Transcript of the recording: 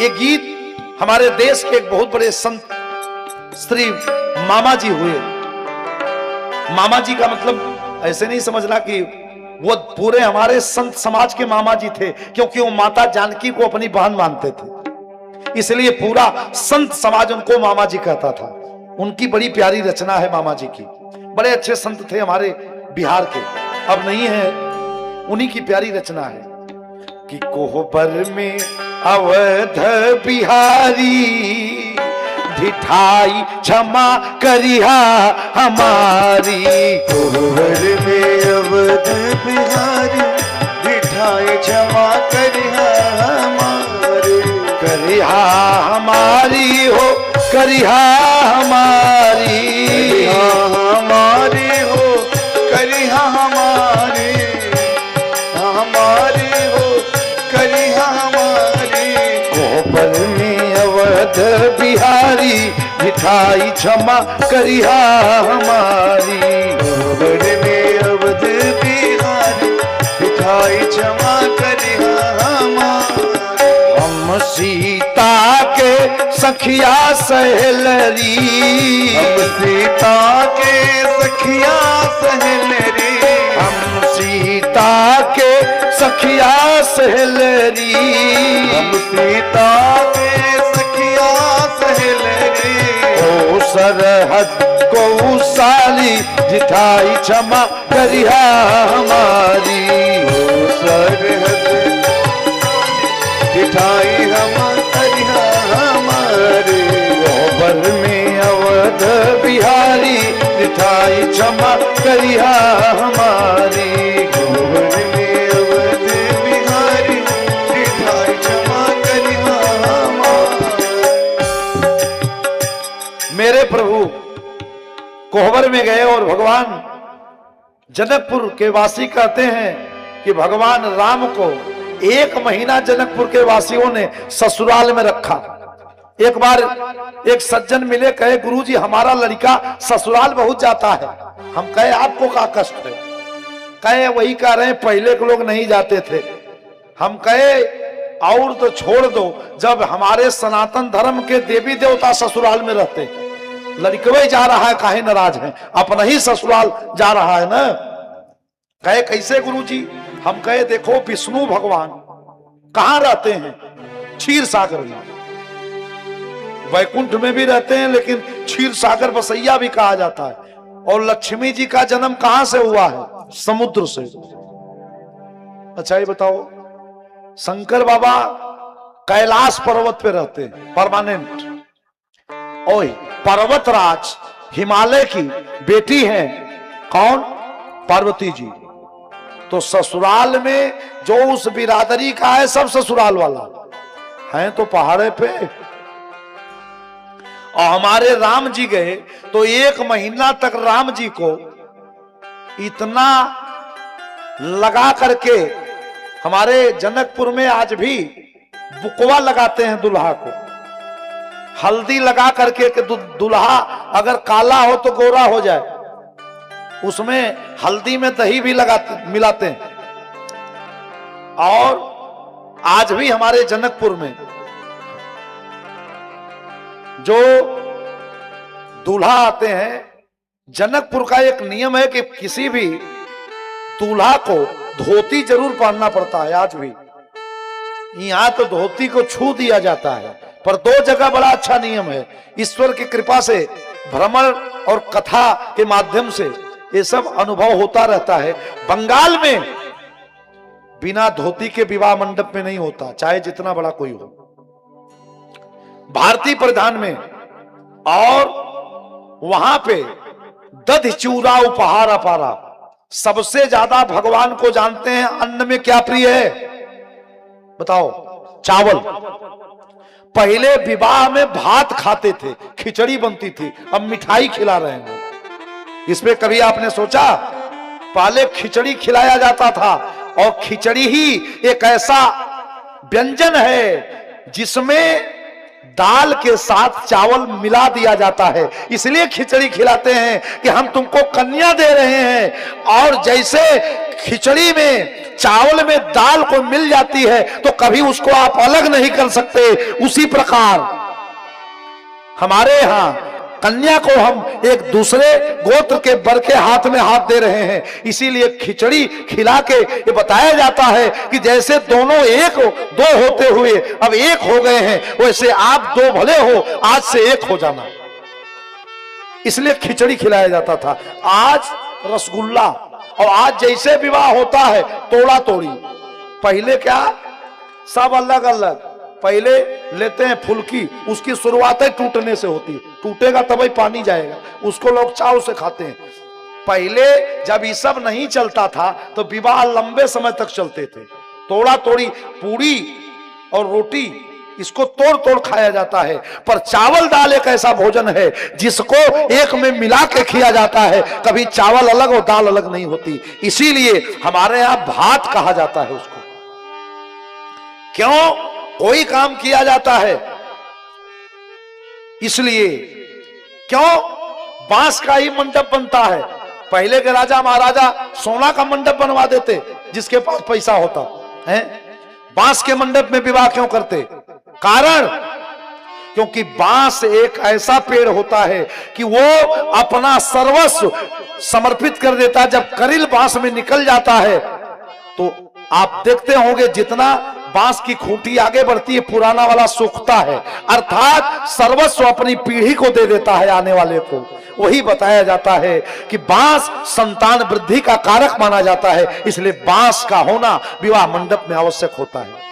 ये गीत हमारे देश के एक बहुत बड़े संत श्री मामा जी हुए। मामा जी का मतलब ऐसे नहीं समझना कि वो पूरे हमारे संत समाज के मामा जी थे, क्योंकि वो माता जानकी को अपनी बहन मानते थे, इसलिए पूरा संत समाज उनको मामा जी कहता था। उनकी बड़ी प्यारी रचना है मामा जी की। बड़े अच्छे संत थे हमारे बिहार के, अब नहीं है, उन्हीं की प्यारी रचना है कि कोहबर में अवध बिहारी ढिठाई क्षमा करिहा हमारी। कोहबर में अवध बिहारी ढिठाई क्षमा करिहा हमारी। करिहा हमारी हो, करिहा हमारी, करिहा हमारी हो, करिहा हमारी, हमारी हो, करिहा हमारी। कोहबर में अवध बिहारी मिठाई क्षमा करिहा हमारी। कोहबर में अवध बिहारी मिठाई क्षमा करिहा हमारी। हम सीता के सखिया सहेलरी, हम सीता के सखिया सहेलरी, हम सीता के सखिया सहेलरी, हम सीता के सखिया सहेलरी। ओ सरहद को साली जिठाई क्षमा करिहा हमारी। ओ सरहद जिठाई हम करिहा हमारी। कोहबर में अवध बिहारी जिठाई क्षमा करिहा हमारी। कोहबर में अवध बिहारी मिठाई क्षमा करिहा हमारी। मेरे प्रभु कोहबर में गए और भगवान जनकपुर के वासी कहते हैं कि भगवान राम को 1 महीना जनकपुर के वासियों ने ससुराल में रखा। एक बार एक सज्जन मिले, कहे गुरुजी हमारा लड़का ससुराल बहुत जाता है। हम कहे आपको क्या कष्ट है? कहे वही कह रहे हैं पहले के लोग नहीं जाते थे। हम कहे और तो छोड़ दो, जब हमारे सनातन धर्म के देवी देवता ससुराल में रहते, लड़कवे जा रहा है काहे नाराज है? अपना ही ससुराल जा रहा है ना। कहे कैसे गुरुजी? हम कहे देखो विष्णु भगवान कहां रहते हैं? क्षीर सागर में। वैकुंठ में भी रहते हैं, लेकिन क्षीर सागर बसैया भी कहा जाता है। और लक्ष्मी जी का जन्म कहां से हुआ है? समुद्र से। अच्छा ये बताओ, शंकर बाबा कैलाश पर्वत पे रहते हैं परमानेंट। ओए पर्वतराज हिमालय की बेटी है कौन? पार्वती जी। तो ससुराल में जो उस बिरादरी का है, सब ससुराल वाला है तो पहाड़े पे। और हमारे राम जी गए तो 1 महीना तक राम जी को इतना लगा करके, हमारे जनकपुर में आज भी बुकवा लगाते हैं दुल्हा को, हल्दी लगा करके कि दुल्हा अगर काला हो तो गोरा हो जाए, उसमें हल्दी में दही भी लगाते मिलाते हैं। और आज भी हमारे जनकपुर में जो दूल्हा आते हैं, जनकपुर का एक नियम है कि किसी भी दूल्हा को धोती जरूर पहनना पड़ता है। आज भी यहां तो धोती को छू दिया जाता है, पर 2 जगह बड़ा अच्छा नियम है। ईश्वर की कृपा से भ्रमण और कथा के माध्यम से ये सब अनुभव होता रहता है। बंगाल में बिना धोती के विवाह मंडप में नहीं होता, चाहे जितना बड़ा कोई हो। भारतीय प्रधान में और वहां पे दध चूरा उपहार अपारा। सबसे ज्यादा भगवान को जानते हैं अन्न में क्या प्रिय है बताओ? चावल। पहले विवाह में भात खाते थे, खिचड़ी बनती थी, अब मिठाई खिला रहे हैं। इस पे कभी आपने सोचा? पहले खिचड़ी खिलाया जाता था, और खिचड़ी ही एक ऐसा व्यंजन है जिसमें दाल के साथ चावल मिला दिया जाता है, इसलिए खिचड़ी खिलाते हैं कि हम तुमको कन्या दे रहे हैं। और जैसे खिचड़ी में चावल में दाल को मिल जाती है तो कभी उसको आप अलग नहीं कर सकते, उसी प्रकार हमारे यहां कन्या को हम एक दूसरे गोत्र के वर के हाथ में हाथ दे रहे हैं, इसीलिए खिचड़ी खिला के ये बताया जाता है कि जैसे दोनों एक दो होते हुए अब एक हो गए हैं, वैसे आप दो भले हो, आज से एक हो जाना, इसलिए खिचड़ी खिलाया जाता था। आज रसगुल्ला, और आज जैसे विवाह होता है तोड़ा तोड़ी। पहले क्या, सब अलग अलग, पहले लेते हैं फुल्की, उसकी शुरुआत है टूटने से होती, टूटेगा तभी पानी जाएगा, उसको लोग चाव से खाते हैं। पहले जब ये सब नहीं चलता था तो विवाह लंबे समय तक चलते थे, तोड़ा तोड़ी, पूरी और रोटी इसको तोड़ तोड़ खाया जाता है। पर चावल दाल एक ऐसा भोजन है जिसको एक में मिला के खिया जाता है, कभी चावल अलग और दाल अलग नहीं होती, इसीलिए हमारे यहां भात कहा जाता है उसको। क्यों, कोई काम किया जाता है इसलिए, क्यों, बांस का ही मंडप बनता है। पहले के राजा महाराजा सोना का मंडप बनवा देते जिसके पास पैसा होता है, बांस के मंडप में विवाह क्यों करते? कारण, क्योंकि बांस एक ऐसा पेड़ होता है कि वो अपना सर्वस्व समर्पित कर देता। जब करील बांस में निकल जाता है तो आप देखते होंगे जितना बांस की खूंटी आगे बढ़ती है पुराना वाला सूखता है, अर्थात सर्वस्व अपनी पीढ़ी को दे देता है आने वाले को। वही बताया जाता है कि बांस संतान वृद्धि का कारक माना जाता है, इसलिए बांस का होना विवाह मंडप में आवश्यक होता है।